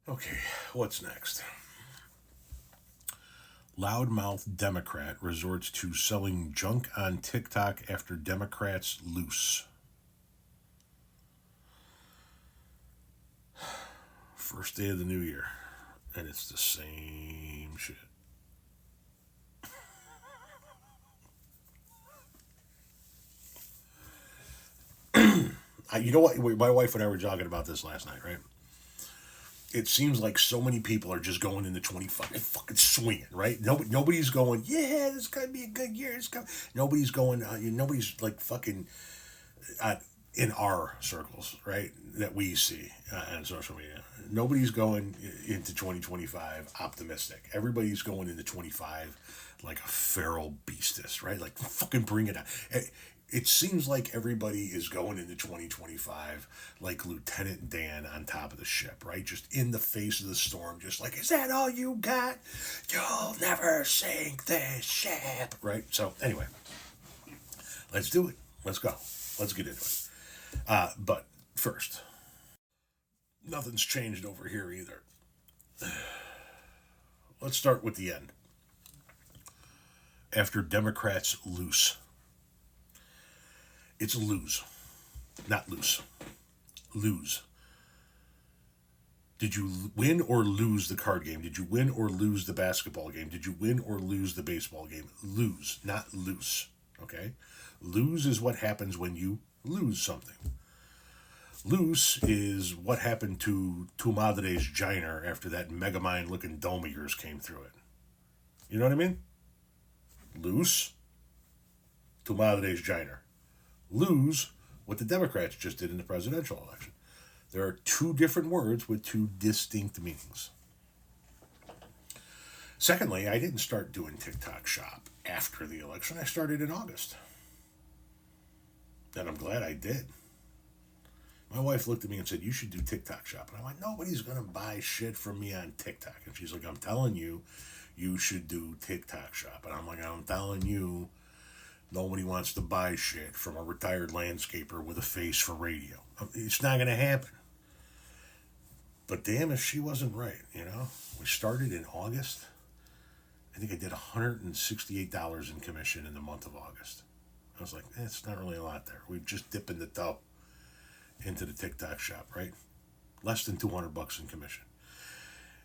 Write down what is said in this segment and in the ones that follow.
Okay, what's next? Loudmouth Democrat resorts to selling junk on TikTok after Democrats loose. First day of the new year, and it's the same shit. You know what? My wife and I were talking about this last night, right? It seems like so many people are just going into 25 fucking swinging, right? Nobody's going, yeah, this is going to be a good year. Nobody's going, nobody's like fucking uh, in our circles, right? That we see on social media. Nobody's going into 2025 optimistic. Everybody's going into 25 like a feral beastess, right? Like fucking bring it on. It seems like everybody is going into 2025 like Lieutenant Dan on top of the ship, right? Just in the face of the storm, just like, is that all you got? You'll never sink this ship, right? So, anyway, let's do it. Let's go. Let's get into it. But first, nothing's changed over here either. Let's start with the end. After Democrats loose, it's lose, not loose. Lose. Did you win or lose the card game? Did you win or lose the basketball game? Did you win or lose the baseball game? Lose, not loose. Okay? Lose is what happens when you lose something. Loose is what happened to Tu Madre's Giner after that Megamind looking dome of yours came through it. You know what I mean? Loose, Tu Madre's Giner. Lose, what the Democrats just did in the presidential election. There are two different words with two distinct meanings. Secondly, I didn't start doing TikTok shop after the election. I started in August. And I'm glad I did. My wife looked at me and said, you should do TikTok shop. And I went, nobody's going to buy shit from me on TikTok. And she's like, I'm telling you, you should do TikTok shop. And I'm like, I'm telling you, nobody wants to buy shit from a retired landscaper with a face for radio. It's not going to happen. But damn if she wasn't right, you know? We started in August. I think I did $168 in commission in the month of August. I was like, it's not really a lot there. We're just dipping the toe into the TikTok shop, right? Less than $200 in commission.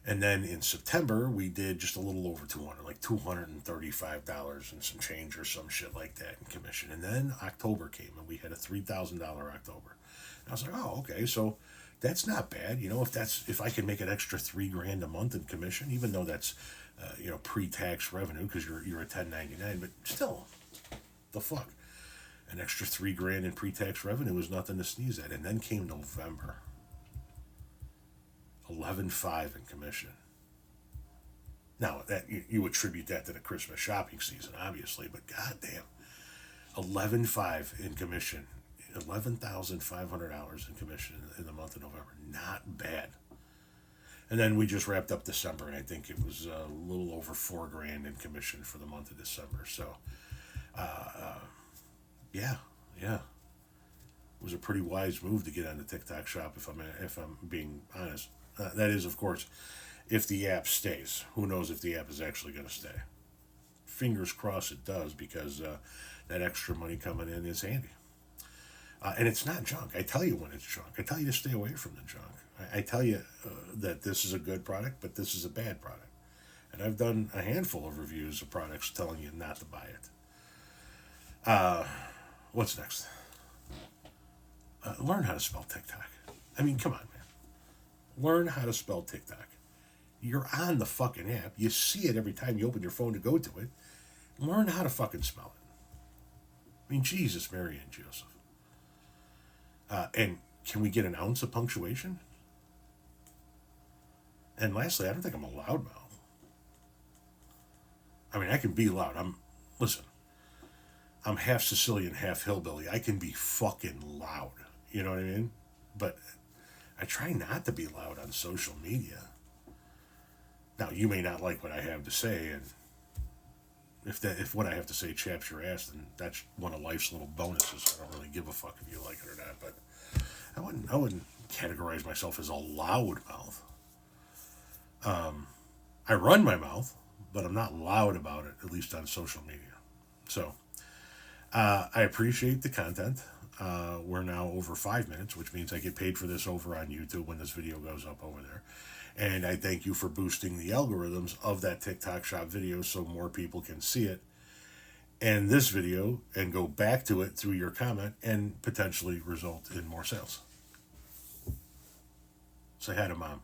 And then in September, we did just a little over 200, like $235 and some change or some shit like that in commission. And then October came and we had a $3,000 October. And I was like, oh, okay, so that's not bad. You know, if I can make an extra $3,000 a month in commission, even though that's pre-tax revenue because you're a 1099, but still, the fuck, an extra $3,000 in pre-tax revenue was nothing to sneeze at. And then came November, 11.5 in commission. Now that you attribute that to the Christmas shopping season, obviously, but goddamn, 11.5 in commission, $11,500 in commission in the month of November. Not bad. And then we just wrapped up December, and I think it was a little over $4,000 in commission for the month of December. So, yeah, it was a pretty wise move to get on the TikTok shop. If I'm being honest, that is, of course, if the app stays. Who knows if the app is actually going to stay? Fingers crossed it does, because that extra money coming in is handy. And it's not junk. I tell you when it's junk. I tell you to stay away from the junk. I tell you that this is a good product, but this is a bad product. And I've done a handful of reviews of products telling you not to buy it. What's next? Learn how to spell TikTok. I mean, come on, man. Learn how to spell TikTok. You're on the fucking app. You see it every time you open your phone to go to it. Learn how to fucking spell it. I mean, Jesus, Mary, and Joseph. And can we get an ounce of punctuation? And lastly, I don't think I'm a loudmouth. I mean, I can be loud. Listen, I'm half Sicilian, half hillbilly. I can be fucking loud. You know what I mean? But I try not to be loud on social media. Now, you may not like what I have to say, and if what I have to say chaps your ass, then that's one of life's little bonuses. I don't really give a fuck if you like it or not, but I wouldn't categorize myself as a loud mouth. I run my mouth, but I'm not loud about it, at least on social media. So I appreciate the content. We're now over 5 minutes, which means I get paid for this over on YouTube when this video goes up over there. And I thank you for boosting the algorithms of that TikTok shop video so more people can see it and this video and go back to it through your comment and potentially result in more sales. Say hi to mom.